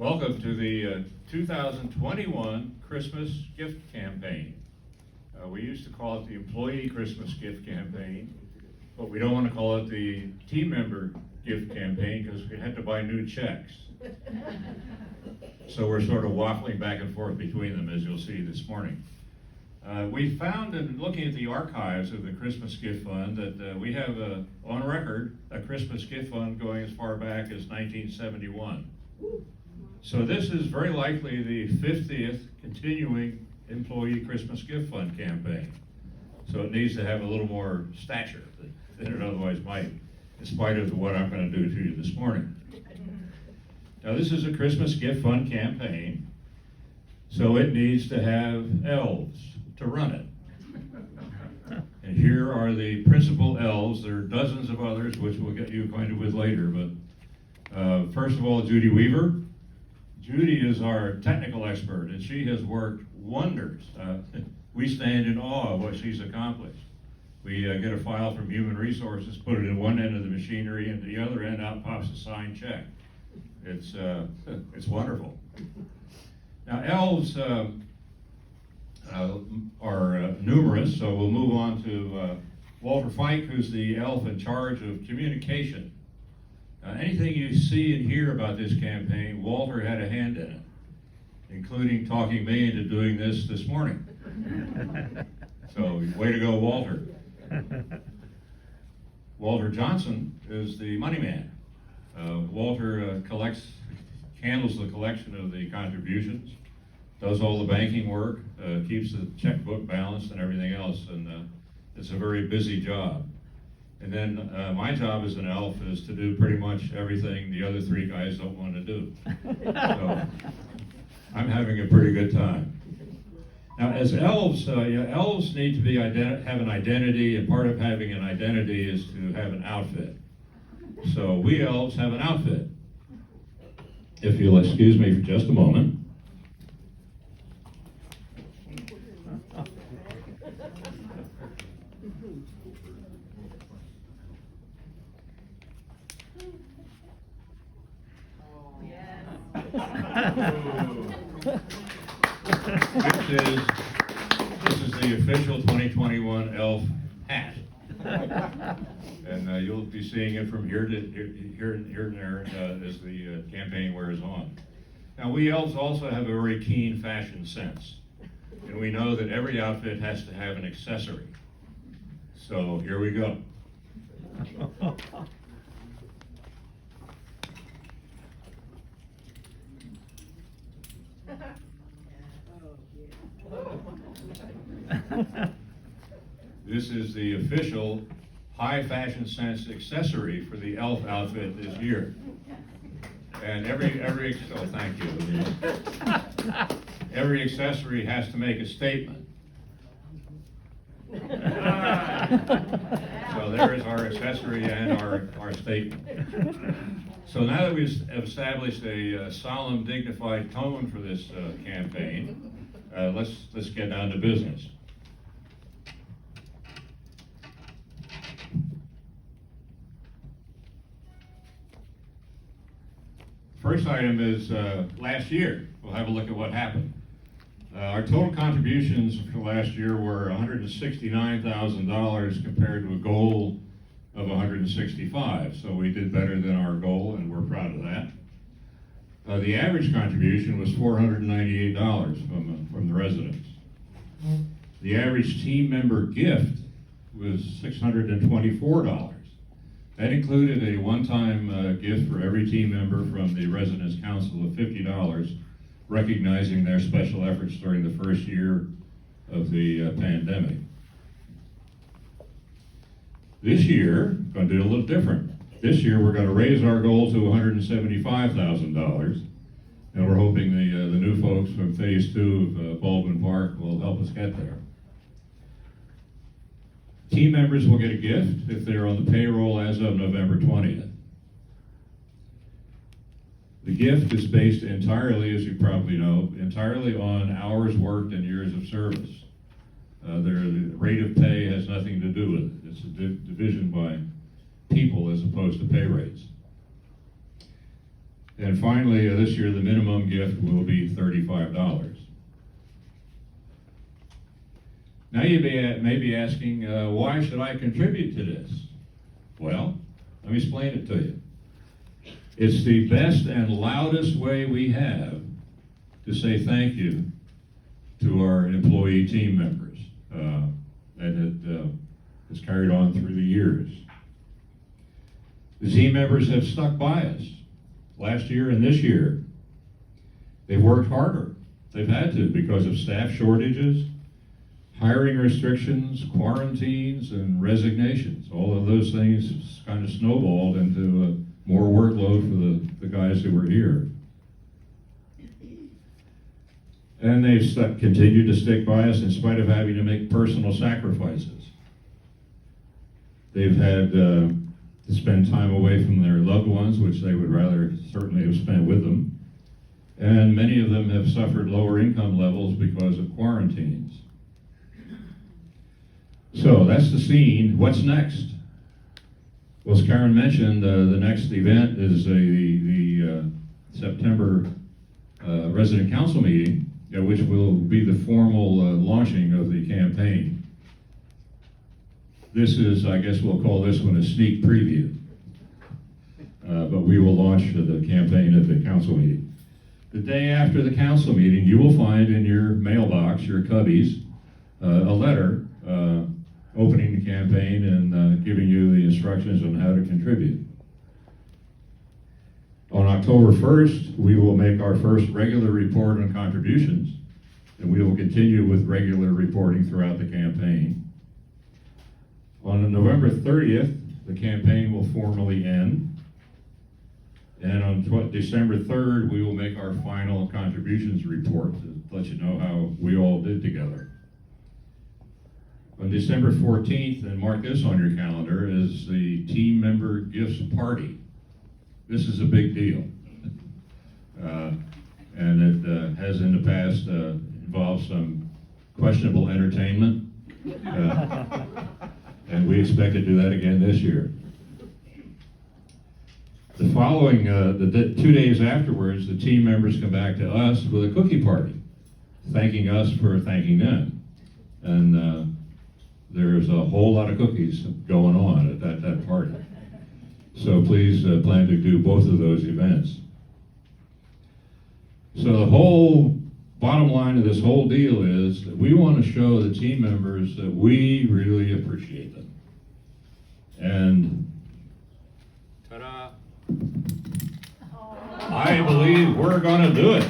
Welcome to the 2021 Christmas Gift Campaign. We used to call it the Employee Christmas Gift Campaign, but we don't want to call it the Team Member Gift Campaign because we had to buy new checks. So we're sort of waffling back and forth between them, as you'll see this morning. We found in looking at the archives of the Christmas Gift Fund that we have on record a Christmas Gift Fund going as far back as 1971. So this is very likely the 50th continuing Employee Christmas Gift Fund campaign. So it needs to have a little more stature than it otherwise might, in spite of what I'm going to do to you this morning. Now this is a Christmas Gift Fund campaign, so it needs to have elves to run it. And here are the principal elves. There are dozens of others, which we'll get you acquainted with later, but first of all, Judy Weaver. Judy is our technical expert, and she has worked wonders. We stand in awe of what she's accomplished. We get a file from Human Resources, put it in one end of the machinery, and the other end out pops a signed check. It's wonderful. Now, elves are numerous, so we'll move on to Walter Fike, who's the elf in charge of communication. Anything you see and hear about this campaign, Walter had a hand in it, including talking me into doing this morning. So, way to go, Walter. Walter Johnson is the money man. Walter handles the collection of the contributions, does all the banking work, keeps the checkbook balanced and everything else, and it's a very busy job. And then my job as an elf is to do pretty much everything the other three guys don't want to do. So I'm having a pretty good time. Now, as elves, elves need to be have an identity, and part of having an identity is to have an outfit. So we elves have an outfit. If you'll excuse me for just a moment. This is the official 2021 elf hat. And you'll be seeing it from here and there as the campaign wears on. Now, we elves also have a very keen fashion sense, and we know that every outfit has to have an accessory. So here we go. This is the official high fashion sense accessory for the elf outfit this year. And oh, thank you. Every accessory has to make a statement. So there is our accessory and our statement. So now that we've established a solemn, dignified tone for this campaign, let's get down to business. First item is last year. We'll have a look at what happened. Our total contributions for last year were $169,000 compared to a goal of $165,000. So we did better than our goal, and we're proud of that. The average contribution was $498 from the residents. The average team member gift was $624. That included a one-time gift for every team member from the Residents Council of $50, recognizing their special efforts during the first year of the pandemic. This year, going to do a little different. This year, we're going to raise our goal to $175,000, and we're hoping the new folks from Phase 2 of Baldwin Park will help us get there. Team members will get a gift if they're on the payroll as of November 20th. The gift is based entirely, as you probably know, entirely on hours worked and years of service. The rate of pay has nothing to do with it. It's a division by people as opposed to pay rates. And finally, this year, the minimum gift will be $35. Now you may be asking, why should I contribute to this? Well, let me explain it to you. It's the best and loudest way we have to say thank you to our employee team members. And it's carried on through the years. The team members have stuck by us last year and this year. They've worked harder. They've had to because of staff shortages, hiring restrictions, quarantines, and resignations. All of those things kind of snowballed into more workload for the guys who were here. And they've continued to stick by us in spite of having to make personal sacrifices. They've had to spend time away from their loved ones, which they would rather certainly have spent with them. And many of them have suffered lower income levels because of quarantines. So that's the scene. What's next? Well, as Karen mentioned, the next event is the September resident council meeting, which will be the formal launching of the campaign. This is, I guess we'll call this one a sneak preview. But we will launch the campaign at the council meeting. The day after the council meeting, you will find in your mailbox, your cubbies, a letter opening the campaign and giving you the instructions on how to contribute. On October 1st, we will make our first regular report on contributions, and we will continue with regular reporting throughout the campaign. On November 30th, the campaign will formally end. And on December 3rd, we will make our final contributions report to let you know how we all did together. On December 14th, and mark this on your calendar, is the team member gifts party. This is a big deal. And it has in the past involved some questionable entertainment. And we expect to do that again this year. The following, 2 days afterwards, the team members come back to us with a cookie party, thanking us for thanking them. And there's a whole lot of cookies going on at that party. So please plan to do both of those events. So the whole bottom line of this whole deal is that we want to show the team members that we really appreciate them. And ta-da! I believe we're going to do it.